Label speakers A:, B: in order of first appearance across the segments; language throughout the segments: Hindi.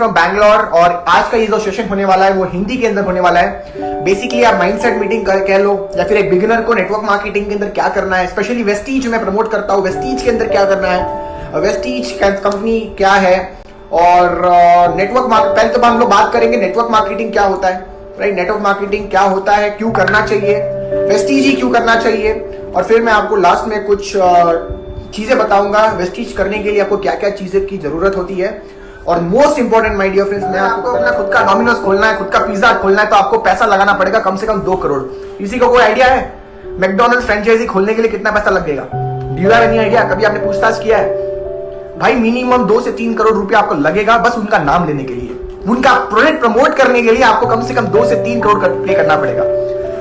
A: फ्रॉम बैंगलोर और आज का ये जो सेशन होने वाला है वो हिंदी के अंदर होने वाला है। बेसिकली आप माइंडसेट मीटिंग कह लो या फिर एक बिगिनर को नेटवर्क मार्केटिंग के अंदर क्या करना है, स्पेशली वेस्टीज मैं प्रमोट करता हूँ, वेस्टीज के अंदर क्या करना है, वेस्टीज कंपनी क्या है और नेटवर्क मार्केट। पहले तो हम लोग बात करेंगे नेटवर्क मार्केटिंग क्या होता है, राइट। नेटवर्क मार्केटिंग क्या होता है, क्यों करना चाहिए, वेस्टीज ही क्यों करना चाहिए, और फिर मैं आपको लास्ट में कुछ चीजें बताऊंगा वेस्टीज करने के लिए आपको क्या क्या चीजें की जरूरत होती है। और most important my dear friends, मैं आपको अपना खुद का डोमिनोज खोलना है, खुद का पिज्जा खोलना है, तो आपको पैसा लगाना पड़ेगा कम से कम 2 करोड़। किसी को कोई आइडिया है मैकडॉनल्ड्स फ्रेंचाइजी खोलने के लिए कितना पैसा लगेगा? Do you have any idea? कभी आपने पूछताछ किया है? भाई मिनिमम 2 से 3 करोड़ रुपया आपको लगेगा बस उनका नाम लेने के लिए, उनका प्रोडक्ट प्रमोट करने के लिए आपको कम से कम 2 से 3 करोड़ पे करना पड़ेगा।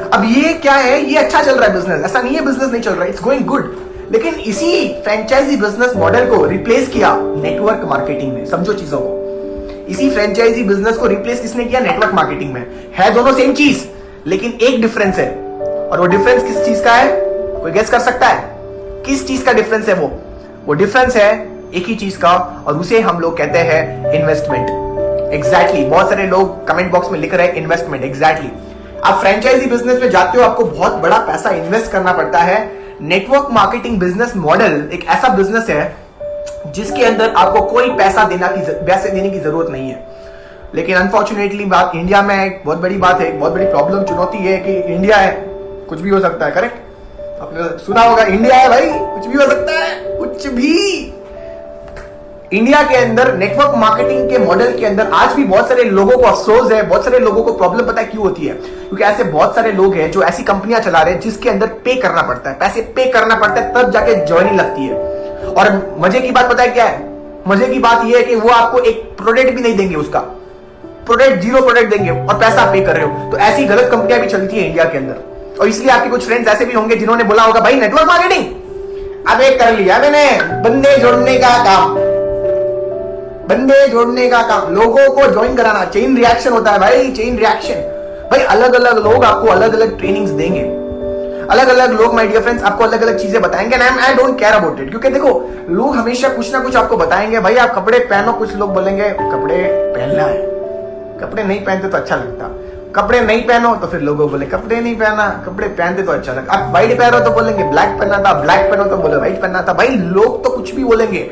A: अब ये क्या है, ये अच्छा चल रहा है बिजनेस, ऐसा नहीं है बिजनेस नहीं चल रहा है, इट्स गोइंग गुड। लेकिन इसी फ्रेंचाइजी बिजनेस मॉडल को रिप्लेस किया नेटवर्क मार्केटिंग में। समझो चीजों को, इसी फ्रेंचाइजी बिजनेस को रिप्लेस किसने किया? नेटवर्क मार्केटिंग में। है दोनों सेम चीज, लेकिन एक डिफरेंस है, और वो डिफरेंस किस चीज का है? कोई गेस कर सकता है किस चीज का डिफरेंस है? वो डिफरेंस है एक ही चीज का, और उसे हम लोग कहते हैं इन्वेस्टमेंट। एग्जैक्टली, बहुत सारे लोग कमेंट बॉक्स में लिख रहे हैं इन्वेस्टमेंट। एग्जैक्टली, आप फ्रेंचाइजी बिजनेस में जाते हो, आपको बहुत बड़ा पैसा इन्वेस्ट करना पड़ता है। नेटवर्क मार्केटिंग बिजनेस मॉडल एक ऐसा बिजनेस है जिसके अंदर आपको कोई पैसे देने की जरूरत नहीं है। लेकिन अनफॉर्चुनेटली बात इंडिया में एक बहुत बड़ी बात है, एक बहुत बड़ी प्रॉब्लम चुनौती है कि इंडिया है, कुछ भी हो सकता है। करेक्ट, आपने सुना होगा इंडिया है भाई, कुछ भी हो सकता है, कुछ भी। इंडिया के अंदर नेटवर्क मार्केटिंग के मॉडल के अंदर आज भी बहुत सारे लोगों को अफसोस है, बहुत सारे लोगों को प्रॉब्लम पता है क्यों होती है? क्योंकि ऐसे बहुत सारे लोग हैं जो ऐसी कंपनियां चला रहे हैं जिसके अंदर पे करना पड़ता है, पैसे पे करना पड़ता है, तब जाके ज्वाइनिंग लगती है। और मजे की बात पता है क्या है? मजे की बात यह है कि वो आपको एक प्रोडक्ट भी नहीं देंगे, उसका प्रोडक्ट 0 प्रोडक्ट देंगे और पैसा पे कर रहे हो। तो ऐसी गलत कंपनियां भी चलती है इंडिया के अंदर। और इसलिए आपके कुछ फ्रेंड्स ऐसे भी होंगे जिन्होंने बोला होगा भाई नेटवर्क मार्केटिंग अबे कर लिया मैंने, बंदे जोड़ने का काम, बंदे जोड़ने का काम, लोगों को ज्वाइन कराना। चेन रिएक्शन होता है भाई, चेन रिएक्शन। भाई अलग अलग लोग आपको अलग अलग ट्रेनिंग्स देंगे, अलग अलग लोग माय डियर फ्रेंड्स आपको अलग अलग चीजें बताएंगे, and I don't care about it. क्योंकि देखो लोग हमेशा कुछ ना कुछ आपको बताएंगे, भाई आप कपड़े पहनो, कुछ लोग बोलेंगे कपड़े पहनना है, कपड़े नहीं पहनते तो अच्छा लगता, कपड़े नहीं पहनो तो फिर लोगों बोले कपड़े नहीं पहना, कपड़े पहनते तो अच्छा लगता। आप व्हाइट पहनो तो बोलेंगे ब्लैक पहनना था, ब्लैक पहनो तो बोले व्हाइट पहनना था। भाई लोग तो कुछ भी बोलेंगे,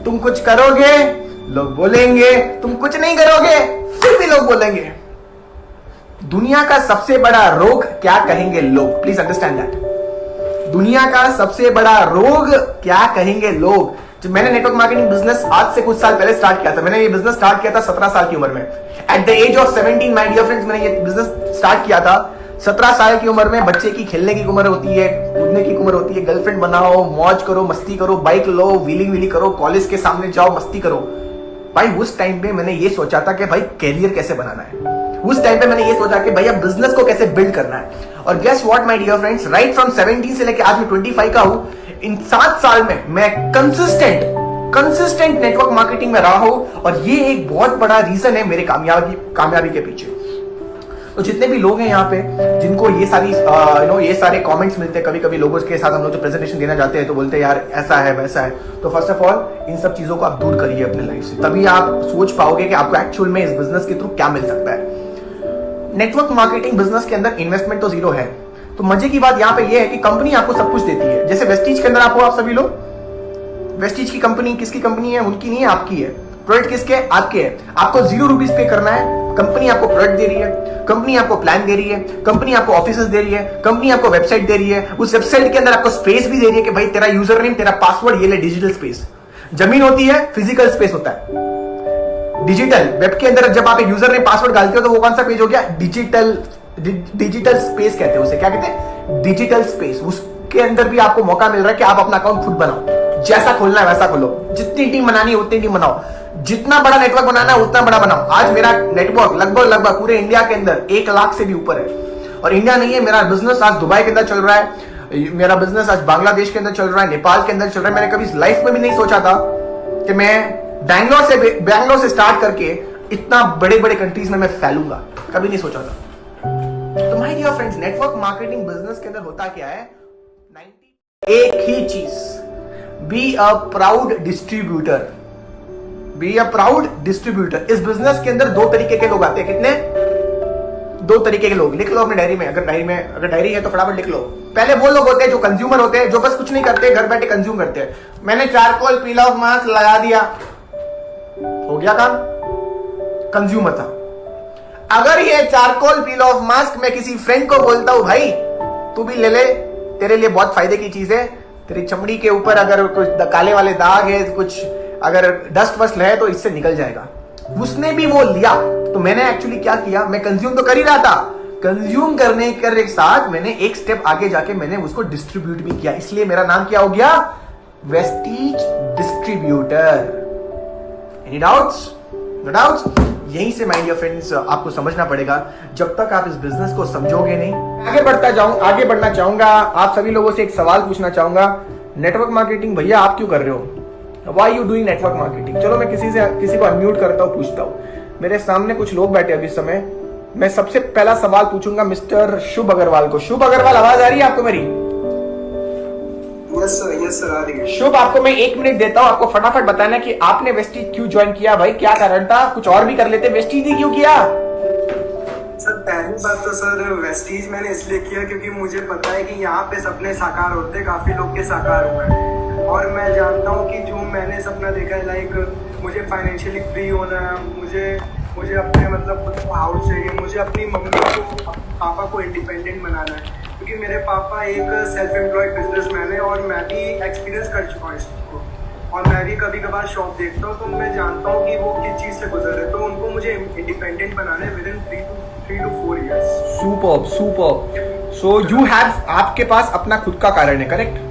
A: तुम कुछ करोगे लोग बोलेंगे, तुम कुछ नहीं करोगे फिर भी लोग बोलेंगे। दुनिया का सबसे बड़ा रोग क्या कहेंगे लोग? Please understand that. दुनिया का सबसे बड़ा रोग क्या कहेंगे लोग? जब मैंने नेटवर्क मार्केटिंग बिजनेस आज से कुछ साल पहले स्टार्ट किया था, मैंने ये बिजनेस स्टार्ट किया था 17 साल की उम्र में। At the age of 17 my dear friends मैंने ये बिजनेस स्टार्ट किया था। 17 साल की उम्र में बच्चे की खेलने की उम्र होती है, कूदने की उम्र होती है, गर्लफ्रेंड बनाओ, मौज करो, मस्ती करो, बाइक लो, व्हीलिंग व्हीली करो, कॉलेज के सामने जाओ, मस्ती करो। भाई उस टाइम पे मैंने ये सोचा था कि भाई कैरियर कैसे बनाना है, उस टाइम पे मैंने ये सोचा कि भैया बिजनेस को कैसे बिल्ड करना है। और guess what my dear friends, right from 17 से लेके आज मैं 25 का हूं, इन 7 साल में मैं कंसिस्टेंट नेटवर्क मार्केटिंग में रहा हूं। और ये एक बहुत बड़ा रीजन है मेरे कामयाबी के पीछे। तो जितने भी लोग हैं यहाँ पे जिनको ये सारी ये सारे कमेंट्स मिलते हैं, कभी कभी लोगों के साथ हम लोग जो प्रेजेंटेशन देना चाहते हैं तो बोलते हैं यार ऐसा है वैसा है। तो फर्स्ट ऑफ ऑल इन सब चीजों को आप दूर करिए अपने लाइफ से, तभी आप सोच पाओगे कि आपको एक्चुअल में इस बिजनेस के थ्रू क्या मिल सकता है। नेटवर्क मार्केटिंग बिजनेस के अंदर इन्वेस्टमेंट तो 0 है। तो मजे की बात यहाँ पे ये है कि कंपनी आपको सब कुछ देती है। जैसे वेस्टीज के अंदर आप सभी लोग, वेस्टीज की कंपनी किसकी कंपनी है? उनकी नहीं है, आपकी है। प्रोडक्ट किसके? आपके है। आपको 0 रुपीज पे करना है, कंपनी आपको प्रोडक्ट दे रही है, कंपनी आपको प्लान दे रही है, कंपनी आपको ऑफिसेस दे रही है, कंपनी आपको वेबसाइट दे रही है, उस वेबसाइट के अंदर आपको स्पेस भी दे रही है कि भाई तेरा यूजर नेम, तेरा पासवर्ड, ये ले डिजिटल स्पेस। जमीन होती है, फिजिकल स्पेस होता है। डिजिटल वेब के अंदर जब आप एक यूजर नेम पासवर्ड डालते हो तो वो कौन सा पेज हो गया? डिजिटल स्पेस कहते हैं उसे। क्या कहते हैं? Digital space. उसके अंदर भी आपको मौका मिल रहा है कि आप अपना अकाउंट खुद बनाओ, जैसा खोलना है वैसा खोलो, जितनी टीम बनानी है उतनी टीम बनाओ, जितना बड़ा नेटवर्क बनाना है उतना बड़ा बनाओ। आज मेरा नेटवर्क लगभग पूरे इंडिया के अंदर 1 लाख से भी ऊपर है। और इंडिया नहीं है, मेरा बिजनेस आज दुबई के अंदर चल रहा है, मेरा बिजनेस आज बांग्लादेश के अंदर चल रहा है, नेपाल के अंदर चल रहा है। मैंने कभी लाइफ में भी नहीं सोचा था कि मैं बैंगलोर से स्टार्ट करके इतना बड़े बड़े कंट्रीज में मैं फैलूंगा, कभी नहीं सोचा था। तो my dear friends, network marketing business के अंदर होता क्या है? एक ही चीज, be a proud distributor. Be a proud distributor. इस बिजनेस के अंदर दो तरीके के लोग आते हैं। कितने? दो तरीके के लोग। लिख लो अपनी डायरी में, अगर डायरी है तो फटाफट लिख लो। पहले वो लोग होते हैं जो कंज्यूमर होते हैं, जो बस कुछ नहीं करते, घर बैठे कंज्यूम करते हैं। मैंने चारकोल पील ऑफ मास्क लगा दिया, हो गया काम, कंज्यूमर था। अगर ये चारकोल पील ऑफ मास्क मैं किसी फ्रेंड को बोलता हूं, भाई तू भी ले ले, तेरे लिए बहुत फायदे की चीज है, तेरी चमड़ी के ऊपर अगर कुछ काले वाले दाग है, कुछ अगर डस्ट वस्ट है तो इससे निकल जाएगा, उसने भी वो लिया। तो मैंने एक्चुअली क्या किया, मैं कंज्यूम तो कर ही रहा था, कंज्यूम करने के साथ मैंने एक स्टेप आगे जाके मैंने उसको डिस्ट्रीब्यूट भी किया। इसलिए मेरा नाम क्या हो गया? Vestige distributor. Any doubts? No doubts? यहीं से माय डियर फ्रेंड्स आपको समझना पड़ेगा। जब तक आप इस बिजनेस को समझोगे नहीं, आगे बढ़ना चाहूंगा। आप सभी लोगों से एक सवाल पूछना चाहूंगा, नेटवर्क मार्केटिंग भैया आप क्यों कर रहे हो? Why you doing network marketing? चलो मैं किसी को अनम्यूट करता हूँ, पूछता हूँ। मेरे सामने कुछ लोग बैठे अभी समय। मैं सबसे पहला सवाल पूछूंगा मिस्टर शुभ अग्रवाल को। शुभ अग्रवाल, आवाज आ रही है आपको मेरी?
B: यस सर आ रही है।
A: शुभ, आपको मैं 1 मिनट देता हूँ, आपको फटाफट बताना कि आपने वेस्टीज क्यों ज्वाइन किया। भाई क्या कारण था? कुछ और भी कर लेते, वेस्टीज ही क्यों किया?
B: सर पहली बात तो सर वेस्टीज मैंने इसलिए किया क्योंकि मुझे पता है कि यहाँ पे सपने साकार होते हैं, काफी लोग के साकार हुए हैं। और मैं जानता हूँ कि जो मैंने सपना देखा है, लाइक मुझे फाइनेंशियली फ्री होना है, मुझे अपने मतलब खुद को हाउस चाहिए, मुझे अपनी मम्मी को, पापा को इंडिपेंडेंट बनाना है, क्योंकि मेरे पापा एक सेल्फ एम्प्लॉयड बिजनेसमैन है और मैं भी एक्सपीरियंस कर चुका हूँ इसको। और मैं भी कभी कभार शॉप देखता हूँ तो मैं जानता हूँ कि वो किस चीज़ से गुजर रहे, तो उनको मुझे इंडिपेंडेंट बनाना है with in 3 to 4 years।
A: Super. So you have, आपके पास अपना खुद का कारण है, करेक्ट?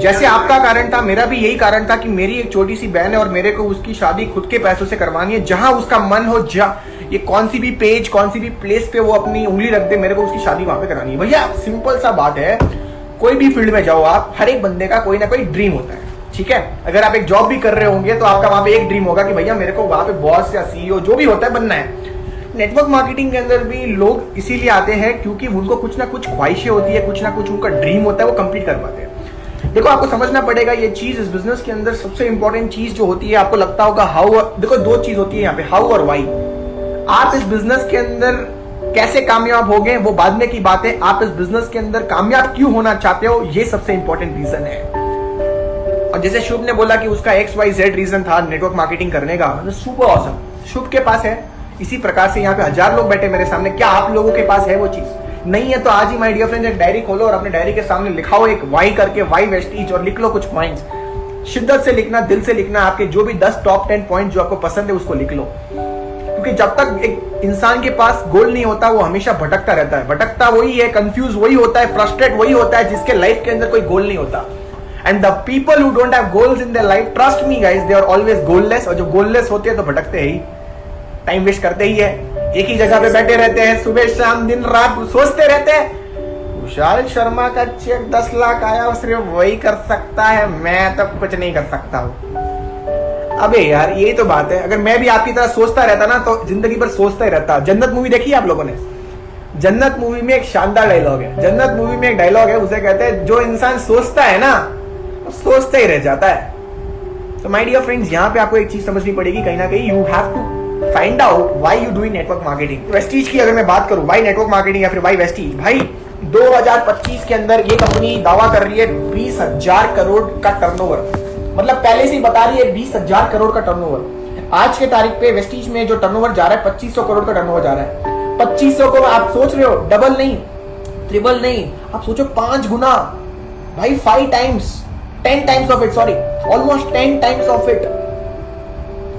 A: जैसे आपका कारण था, मेरा भी यही कारण था कि मेरी एक छोटी सी बहन है और मेरे को उसकी शादी खुद के पैसों से करवानी है। जहां उसका मन हो, ये कौन सी भी पेज, कौन सी भी प्लेस पे वो अपनी उंगली रख दे, मेरे को उसकी शादी वहां पे करानी है। भैया सिंपल सा बात है, कोई भी फील्ड में जाओ आप, हर एक बंदे का कोई ना कोई ड्रीम होता है, ठीक है? अगर आप एक जॉब भी कर रहे होंगे तो आपका वहां पे एक ड्रीम होगा कि भैया मेरे को वहां पे बॉस या सीईओ जो भी होता है बनना है। नेटवर्क मार्केटिंग के अंदर भी लोग इसीलिए आते हैं क्योंकि उनको कुछ ना कुछ ख्वाहिशें होती है, कुछ ना कुछ उनका ड्रीम होता है, वो कंप्लीट कर पाते हैं। देखो आपको समझना पड़ेगा ये चीज, इस बिजनेस के अंदर सबसे इंपॉर्टेंट चीज जो होती है, आपको लगता होगा हाउ, देखो दो चीज होती है यहाँ पे, हाउ और वाई। आप इस बिजनेस के अंदर कैसे कामयाब हो गए वो बाद में की बात है, आप इस बिजनेस के अंदर कामयाब क्यों होना चाहते हो ये सबसे इंपॉर्टेंट रीजन है। और जैसे शुभ ने बोला कि उसका XYZ रीजन था नेटवर्क मार्केटिंग करने का, सुपर ऑसम, शुभ के पास है। इसी प्रकार से यहाँ पे 1000 लोग बैठे मेरे सामने, क्या आप लोगों के पास है वो चीज? नहीं है तो आज ही माय डियर फ्रेंड्स एक डायरी खोलो और अपने डायरी के सामने लिखाओ एक वाई करके, वाई वेस्टीज, और लिख लो कुछ पॉइंट्स। शिद्दत से लिखना, दिल से लिखना, आपके जो भी 10 टॉप 10 पॉइंट जो आपको पसंद है उसको लिख लो। क्योंकि जब तक एक इंसान के पास गोल नहीं होता वो हमेशा भटकता रहता है। भटकता वही है, कंफ्यूज वही होता है, फ्रस्ट्रेट वही होता है जिसके लाइफ के अंदर कोई गोल नहीं होता। And the people who don't have goals in their life, trust me guys, they are always goalless. और जो गोललेस होते हैं तो भटकते ही, टाइम वेस्ट करते ही है, एक ही जगह पे बैठे रहते हैं, सुबह शाम दिन रात सोचते रहते हैं विशाल शर्मा का चेक 10 लाख आया, सिर्फ वही कर सकता है, मैं तो कुछ नहीं कर सकता हूँ। अबे यार यही तो बात है, अगर मैं भी आपकी तरह सोचता रहता ना तो जिंदगी भर सोचता ही रहता। जन्नत मूवी देखी है आप लोगों ने? जन्नत मूवी में एक शानदार डायलॉग है, जन्नत मूवी में एक डायलॉग है, उसे कहते हैं जो इंसान सोचता है ना वो सोचता ही रह जाता है। तो माय डियर फ्रेंड्स यहाँ पे आपको एक चीज समझनी पड़ेगी, कहीं ना कहीं you have to find out why you doing network marketing. Vestige की अगर मैं बात करूं, व्हाई नेटवर्क मार्केटिंग या फिर व्हाई वेस्टीज, भाई 2025 के अंदर ये कंपनी दावा कर रही है 20,000 करोड़ का टर्नओवर, मतलब पहले से ही बता रही है 20,000 करोड़ का टर्नओवर। आज के तारीख पे वेस्टीज में जो टर्नओवर जा रहा है 2500 करोड़ का टर्नओवर जा रहा है। 2500 को आप सोच रहे हो, डबल नहीं, ट्रिपल नहीं, आप सोचो 5 गुना भाई, 5 times, 10 times of it, sorry almost 10 times of it.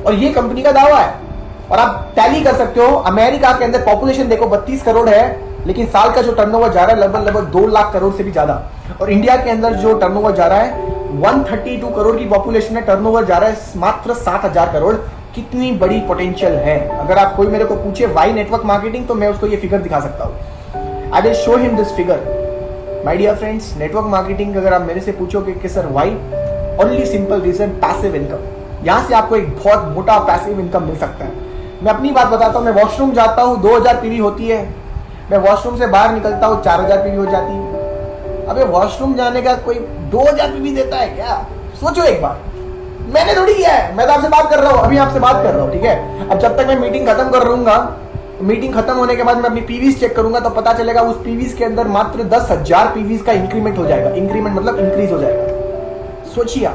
A: और ये कंपनी का दावा है। और आप टैली कर सकते हो, अमेरिका के अंदर पॉपुलेशन देखो 32 करोड़ है, लेकिन साल का जो टर्नओवर जा रहा है लगभग 2 लाख करोड़ से भी ज्यादा। और इंडिया के अंदर जो टर्नओवर जा रहा है 132 करोड़ की पॉपुलेशन है, टर्नओवर जा रहा है मात्र 7,000 करोड़। कितनी बड़ी पोटेंशियल है। अगर आप कोई मेरे को पूछे व्हाई नेटवर्क मार्केटिंग, तो मैं उसको ये फिगर दिखा सकता हूँ। I will show him this figure. My dear friends, network marketing अगर आप मेरे से पूछोगे कि sir why, only simple reason, passive income. यहां से आपको एक बहुत मोटा पैसिव इनकम मिल सकता है। मैं अपनी बात बताता हूँ, मैं वॉशरूम जाता हूँ 2000 पीवी होती है, मैं वॉशरूम से बाहर निकलता हूँ 4000 पीवी हो जाती है। अबे वॉशरूम जाने का कोई 2000 पीवी देता है क्या? सोचो एक बार, मैंने थोड़ी किया है, मैं तो आपसे बात कर रहा हूँ, अभी आपसे बात कर रहा हूँ, ठीक है। अब जब तक मैं मीटिंग खत्म कर रहूंगा, मीटिंग खत्म होने के बाद मैं अपनी पीवीज चेक करूंगा तो पता चलेगा उस पीवीज के अंदर मात्र 10,000 पीवीज का इंक्रीमेंट हो जाएगा। इंक्रीमेंट मतलब इंक्रीज हो जाएगा। सोचिए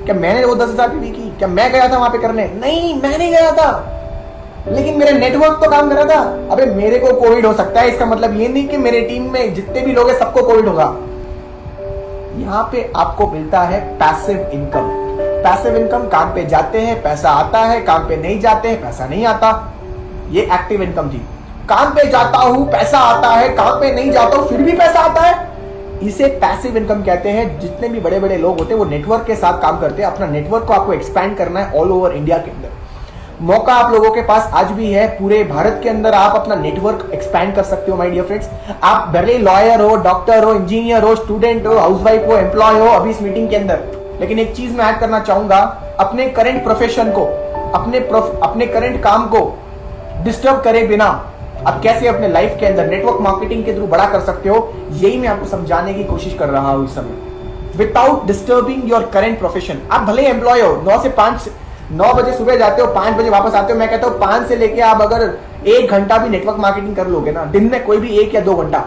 A: क्या मैंने वो 10,000 पीवी की? क्या मैं गया था वहां पे करने? नहीं, मैं नहीं गया था, लेकिन मेरे नेटवर्क तो काम कर रहा था। अबे मेरे को कोविड हो सकता है, इसका मतलब ये नहीं कि मेरे टीम में जितने भी लोग हैं सबको कोविड होगा। यहाँ पे आपको मिलता है पैसिव इनकम। पैसिव इनकम, काम पे जाते हैं पैसा आता है, काम पे नहीं जाते हैं पैसा नहीं आता। ये एक्टिव इनकम थी। काम पे जाता हूं पैसा आता है, काम पे नहीं जाता हूं फिर भी पैसा आता है, इसे पैसिव इनकम कहते हैं। जितने भी बड़े बड़े लोग होते हैं वो नेटवर्क के साथ काम करते हैं। अपना नेटवर्क को आपको एक्सपैंड करना है ऑल ओवर इंडिया के अंदर। मौका आप लोगों के पास आज भी है, पूरे भारत के अंदर आप अपना नेटवर्क एक्सपैंड कर सकते हो माय डियर फ्रेंड्स। आप भले लॉयर हो, डॉक्टर हो, इंजीनियर हो, स्टूडेंट हो, हाउसवाइफ हो, एम्प्लॉय हो अभी इस मीटिंग के अंदर, लेकिन एक चीज मैं ऐड करना चाहूंगा, अपने करंट प्रोफेशन को, अपने करंट काम को डिस्टर्ब करे बिना आप कैसे अपने लाइफ के अंदर नेटवर्क मार्केटिंग के थ्रू बड़ा कर सकते हो, यही मैं आपको समझाने की कोशिश कर रहा हूं इस समय। Without disturbing your current profession. आप भले एम्प्लॉय हो, 9 से 5, 9 बजे सुबह जाते हो, 5 बजे वापस आते हो। मैं कहता हूं 5 से लेके आप अगर 1 घंटा भी नेटवर्क मार्केटिंग कर लोगे ना, दिन में कोई भी 1 या 2 घंटा,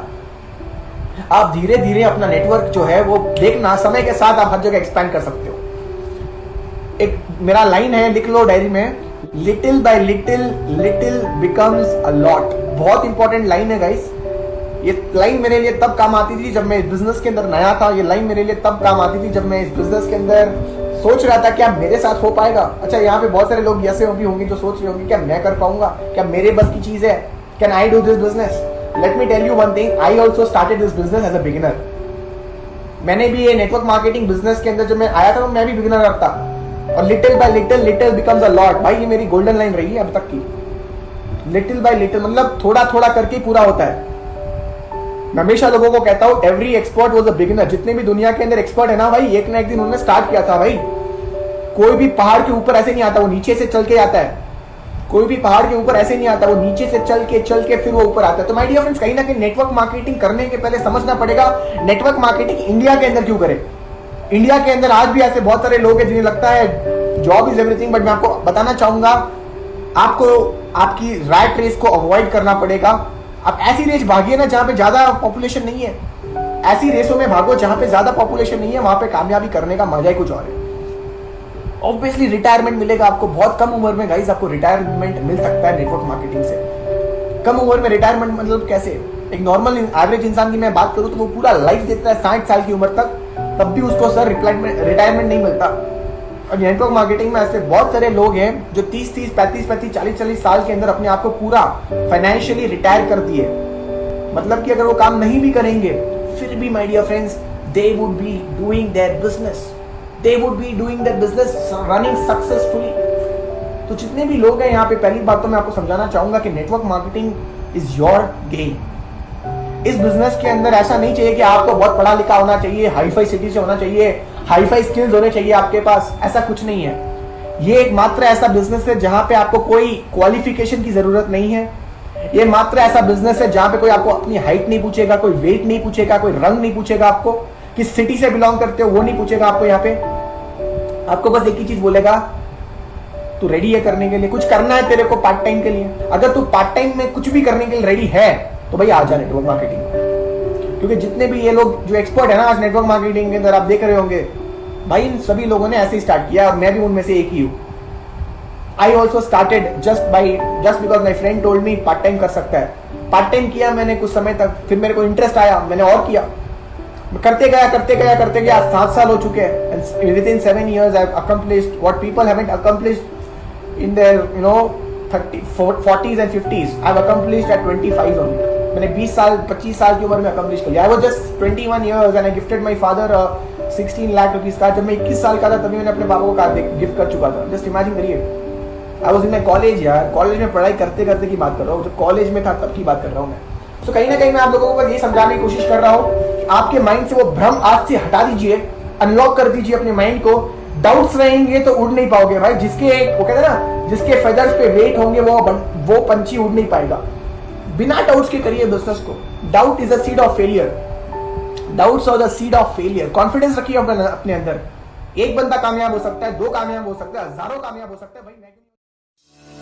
A: आप धीरे धीरे अपना नेटवर्क जो है वो देखना, समय के साथ आप हर जगह एक्सपैंड कर सकते हो। एक मेरा लाइन है, लिख लो डायरी में, little bye little little becomes a lot. बहुत इंपॉर्टेंट लाइन है गाइस। ये लाइन मेरे लिए तब काम आती थी जब मैं इस बिजनेस के अंदर नया था। ये लाइन मेरे लिए तब काम आती थी जब मैं इस बिजनेस के अंदर सोच रहा था क्या मेरे साथ हो पाएगा। अच्छा, यहाँ पे बहुत सारे लोग ऐसे भी होंगे जो सोच रहे होंगे क्या मैं कर पाऊंगा, क्या मेरे बस की चीज है, can I do this business. Let me tell you one thing, I also started this business as a beginner. मैंने भी ये नेटवर्क मार्केटिंग बिजनेस के अंदर जब मैं आया था मैं भी बिगिनर था, और little bye little little becomes a lot. भाई ये मेरी गोल्डन लाइन रही है अब तक की। लिटिल बाय लिटिल मतलब थोड़ा थोड़ा करके पूरा होता है। मैं हमेशा लोगों को कहता हूं every expert was a beginner. जितने भी दुनिया के अंदर एक्सपर्ट है ना भाई, एक ना एक दिन उन्होंने स्टार्ट किया था। भाई कोई भी पहाड़ के ऊपर ऐसे नहीं आता, वो नीचे से चल के आता है। कोई भी पहाड़ के ऊपर ऐसे नहीं आता, वो नीचे से चल के फिर वो ऊपर आता है। तो माय डियर फ्रेंड्स, कहीं ना कहीं नेटवर्क मार्केटिंग करने के पहले समझना पड़ेगा नेटवर्क मार्केटिंग इंडिया के अंदर क्यों करें। इंडिया के अंदर आज भी ऐसे बहुत सारे लोग हैं जिन्हें लगता है जॉब इज एवरीथिंग, बट मैं आपको बताना चाहूंगा आपको आपकी रैट रेस को अवॉइड करना पड़ेगा। आप ऐसी रेस भागिए ना जहां पे ज्यादा पॉपुलेशन नहीं है। ऐसी रेसों में भागो जहां पे ज्यादा पॉपुलेशन नहीं है, वहां पे कामयाबी करने का मजा ही कुछ और है। ऑब्वियसली रिटायरमेंट मिलेगा आपको बहुत कम उम्र में। गाइस आपको रिटायरमेंट मिल सकता है नेटवर्क मार्केटिंग से। कम उम्र में रिटायरमेंट मतलब कैसे? एक नॉर्मल एवरेज इंसान की मैं बात करूं तो वो पूरा लाइफ देता है 60 साल की उम्र तक, तब भी उसको सर रिटायरमेंट नहीं मिलता। और नेटवर्क मार्केटिंग में ऐसे बहुत सारे लोग हैं जो 30-30, 35-35, 40-40 साल के अंदर अपने आप को पूरा फाइनेंशियली रिटायर कर दिए। मतलब कि अगर वो काम नहीं भी करेंगे फिर भी my dear friends they would be doing their business, they would be doing their business running successfully. तो जितने भी लोग हैं यहाँ पे, पहली बात तो मैं आपको समझाना चाहूंगा कि network marketing is your game. इस बिजनेस के अंदर ऐसा नहीं चाहिए कि आपको बहुत पढ़ा लिखा होना चाहिए, हाईफाई सिटी से होना चाहिए, हाईफाई स्किल्स होने चाहिए आपके पास। ऐसा कुछ नहीं है। ये एक मात्र ऐसा बिजनेस है जहां पे आपको कोई क्वालिफिकेशन की जरूरत नहीं है। ये मात्र ऐसा बिजनेस है जहां पे कोई आपको अपनी हाइट नहीं पूछेगा, कोई वेट नहीं पूछेगा, कोई रंग नहीं पूछेगा, आपको किस सिटी से बिलोंग करते हो वो नहीं पूछेगा आपको। यहाँ पे आपको बस एक ही चीज बोलेगा, तू रेडी है करने के लिए, कुछ करना है तेरे को पार्ट टाइम के लिए। अगर तू पार्ट टाइम में कुछ भी करने के लिए रेडी है तो भाई आ जा नेटवर्क मार्केटिंग। क्योंकि जितने भी ये लोग जो एक्सपर्ट है ना आज नेटवर्क मार्केटिंग के अंदर, आप देख रहे होंगे भाई इन सभी लोगों ने ऐसे ही स्टार्ट किया और मैं भी उनमें से एक ही हूं। आई also started just because my friend told me part time कर सकता है। पार्ट टाइम किया मैंने कुछ समय तक, फिर मेरे को इंटरेस्ट आया, मैंने और किया, करते गया 7 साल हो चुके हैं। Within 7 years I have accomplished what people haven't accomplished in their 40s and 50s। I have accomplished at 25 only. मैंने 20 साल 25 साल की उम्र में अकम्प्लिश कर लिया। I was just 21 years and I gifted my father 16 lakh rupees का। जब मैं 21 साल का था तभी मैंने अपने पापा को कार गिफ्ट कर चुका था। जस्ट इमेजिन करिए, I was in my college यार, कॉलेज में पढ़ाई करते करते की बात कर रहा हूँ, जब कॉलेज में था तब की बात कर रहा हूँ मैं। तो कहीं ना कहीं मैं आप लोगों को ये समझाने की कोशिश कर रहा हूँ कि आपके माइंड से वो भ्रम आज से हटा दीजिए, अनलॉक कर दीजिए अपने माइंड को। डाउट्स रहेंगे तो उड़ नहीं पाओगे भाई। जिसके वो कहते हैं ना, जिसके फेदर्स पे वेट होंगे वो पंछी उड़ नहीं पाएगा। बिना डाउट्स के करिए बिजनेस को। Doubt is a seed of failure. Doubts are the seed of failure. Confidence रखिए अपने अंदर। एक बंदा कामयाब हो सकता है, 2 कामयाब हो सकता है, हजारों कामयाब हो सकता है भाई। मैं क्यों नहीं